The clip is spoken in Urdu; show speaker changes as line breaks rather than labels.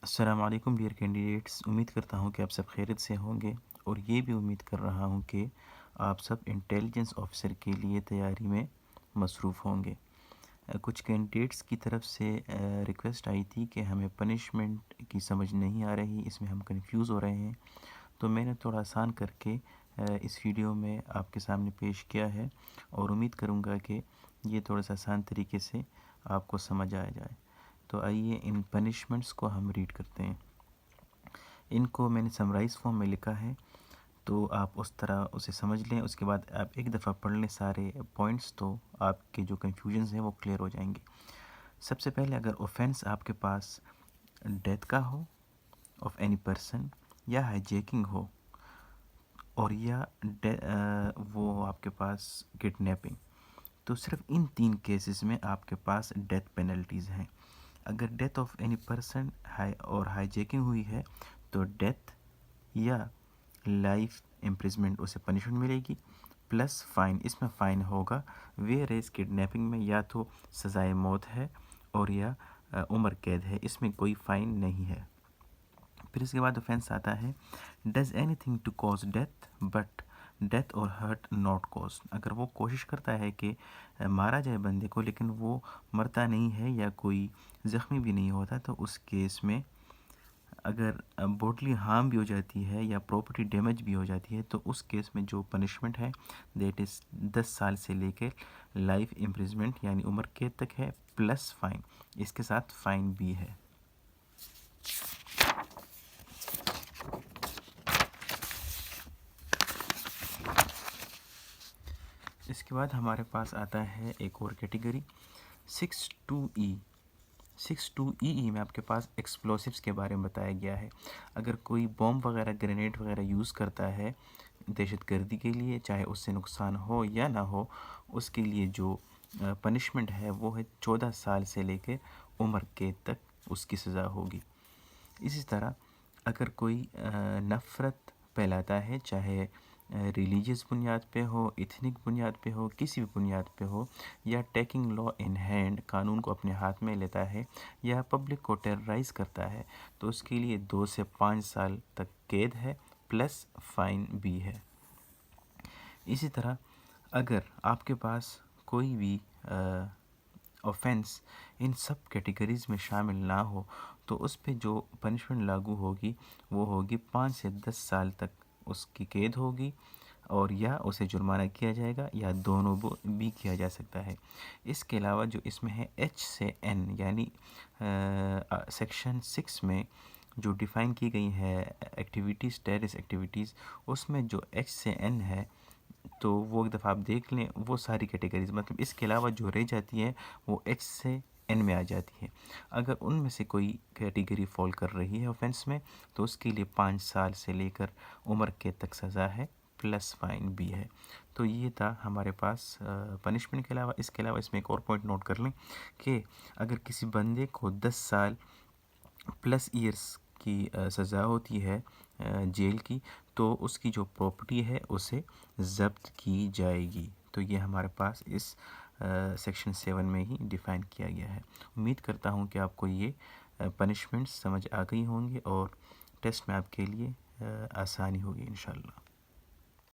السلام علیکم ڈیئر کینڈیڈیٹس، امید کرتا ہوں کہ آپ سب خیریت سے ہوں گے، اور یہ بھی امید کر رہا ہوں کہ آپ سب انٹیلیجنس آفیسر کے لیے تیاری میں مصروف ہوں گے۔ کچھ کینڈیڈیٹس کی طرف سے ریکویسٹ آئی تھی کہ ہمیں پنشمنٹ کی سمجھ نہیں آ رہی، اس میں ہم کنفیوز ہو رہے ہیں، تو میں نے تھوڑا آسان کر کے اس ویڈیو میں آپ کے سامنے پیش کیا ہے، اور امید کروں گا کہ یہ تھوڑا سا آسان طریقے سے آپ کو سمجھ آ جائے۔ تو آئیے ان پنشمنٹس کو ہم ریڈ کرتے ہیں۔ ان کو میں نے سمرائز فارم میں لکھا ہے، تو آپ اس طرح اسے سمجھ لیں، اس کے بعد آپ ایک دفعہ پڑھ لیں سارے پوائنٹس، تو آپ کے جو کنفیوژنز ہیں وہ کلیئر ہو جائیں گے۔ سب سے پہلے اگر اوفینس آپ کے پاس ڈیتھ کا ہو آف اینی پرسن، یا ہائی جیکنگ ہو، اور یا وہ آپ کے پاس کڈنیپنگ، تو صرف ان تین کیسز میں آپ کے پاس ڈیتھ پینلٹیز ہیں۔ اگر ڈیتھ آف اینی پرسن اور ہائی جیکنگ ہوئی ہے تو ڈیتھ یا لائف امپریزمنٹ اسے پنشمنٹ ملے گی، پلس فائن، اس میں فائن ہوگا۔ ویئر ایز کڈنیپنگ میں یا تو سزائے موت ہے اور یا عمر قید ہے، اس میں کوئی فائن نہیں ہے۔ پھر اس کے بعد اوفینس آتا ہے does anything to cause death but death or hurt not cause, اگر وہ کوشش کرتا ہے کہ مارا جائے بندے کو لیکن وہ مرتا نہیں ہے یا کوئی زخمی بھی نہیں ہوتا، تو اس کیس میں اگر باڈلی ہارم بھی ہو جاتی ہے یا پراپرٹی ڈیمیج بھی ہو جاتی ہے، تو اس کیس میں جو پنشمنٹ ہے دیٹ از 10 سال سے لے کے لائف امپریزمنٹ یعنی عمر قید تک ہے، پلس فائن، اس کے ساتھ فائن بھی ہے۔ اس کے بعد ہمارے پاس آتا ہے ایک اور کیٹیگری 6(2)(e). 6(2)(e) میں آپ کے پاس ایکسپلوسیوز کے بارے میں بتایا گیا ہے۔ اگر کوئی بوم وغیرہ، گرینیڈ وغیرہ یوز کرتا ہے دہشت گردی کے لیے، چاہے اس سے نقصان ہو یا نہ ہو، اس کے لیے جو پنشمنٹ ہے وہ ہے 14 سال سے لے کے عمر قید تک اس کی سزا ہوگی۔ اسی طرح اگر کوئی نفرت پھیلاتا ہے، چاہے ریلیجیس بنیاد پہ ہو، ایتھنک بنیاد پہ ہو، کسی بھی بنیاد پہ ہو، یا ٹیکنگ لا ان ہینڈ، قانون کو اپنے ہاتھ میں لیتا ہے، یا پبلک کو ٹیررائز کرتا ہے، تو اس کے لیے 2 سے 5 سال تک قید ہے، پلس فائن بھی ہے۔ اسی طرح اگر آپ کے پاس کوئی بھی اوفینس ان سب کیٹیگریز میں شامل نہ ہو، تو اس پہ جو پنشمنٹ لاگو ہوگی وہ ہوگی 5 سے 10 سال تک اس کی قید ہوگی، اور یا اسے جرمانہ کیا جائے گا یا دونوں بھی کیا جا سکتا ہے۔ اس کے علاوہ جو اس میں ہے H سے N، یعنی سیکشن 6 میں جو ڈیفائن کی گئی ہے ایکٹیویٹیز، ٹیررسٹ ایکٹیویٹیز، اس میں جو H سے N ہے، تو وہ ایک دفعہ آپ دیکھ لیں، وہ ساری کیٹیگریز، مطلب اس کے علاوہ جو رہ جاتی ہے وہ H سے N میں آ جاتی ہے۔ اگر ان میں سے کوئی کیٹیگری فال کر رہی ہے اوفینس میں، تو اس کے لیے 5 سال سے لے کر عمر قید تک سزا ہے، پلس فائن بھی ہے۔ تو یہ تھا ہمارے پاس پنشمنٹ کے علاوہ۔ اس کے علاوہ اس میں ایک اور پوائنٹ نوٹ کر لیں کہ اگر کسی بندے کو 10 سال پلس ایئرس کی سزا ہوتی ہے جیل کی، تو اس کی جو پراپرٹی ہے اسے ضبط کی جائے گی۔ تو یہ ہمارے پاس اس سیکشن 7 میں ہی ڈیفائن کیا گیا ہے۔ امید کرتا ہوں کہ آپ کو یہ پنشمنٹس سمجھ آ گئی ہوں گی، اور ٹیسٹ میں آپ کے لیے آسانی ہوگی انشاءاللہ۔